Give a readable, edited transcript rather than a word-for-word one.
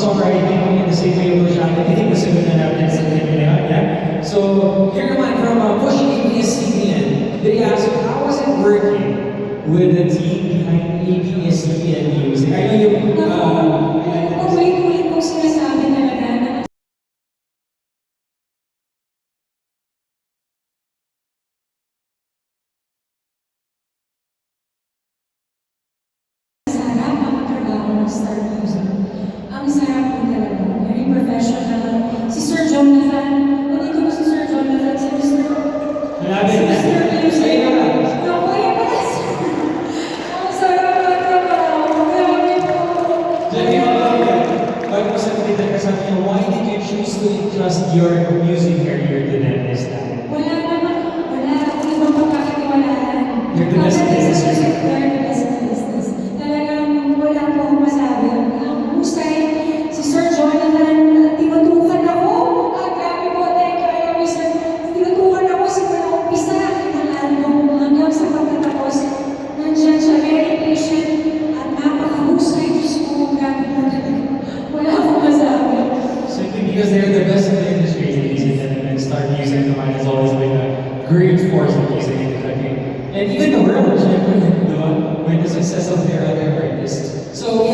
songwriting in the same way of Rojana. I think nasagot na natin sa time na yun, yeah? So, here naman from Push ABS-CBN, they asked, how was it working with the team behind ABS-CBN Music? I know yung, Ulit-ulit kong sinasabi talaga na sarap makatrabaho ng Star Music. Ang sarap po talaga. Very professional. Si Sir Jonathan, nandito ba si Sir Jonathan? Si Mr. malapit na. Mr. Music. Sa'yo naman. Naku, yan pala. Ang sarap makatrabaho. Grabe po. Jenny, bago mo sabihin ka sa akin, why did you choose to entrust your music career to them this time? Wala naman. Wala. Kung ibang pagkakatiwalaan. You're the best in the business. You're the best in the business. Talagang wala po akong masabi. Ang husay, si Sir Jonathan, tinutukan ako. Grabe po, thank you, I always sir. Tinutukan ako simula umpisa ng album hanggang sa pagtatapos. Nandiyan siya, very patient at napakahusay. Diyos ko, grabe po talaga. Wala akong masabi. Simply because they're the best in the industry, ladies and gentlemen. Star Music naman has always been a great force in music in the country. And even the world, syempre, di ba? With the success of their other artists. So,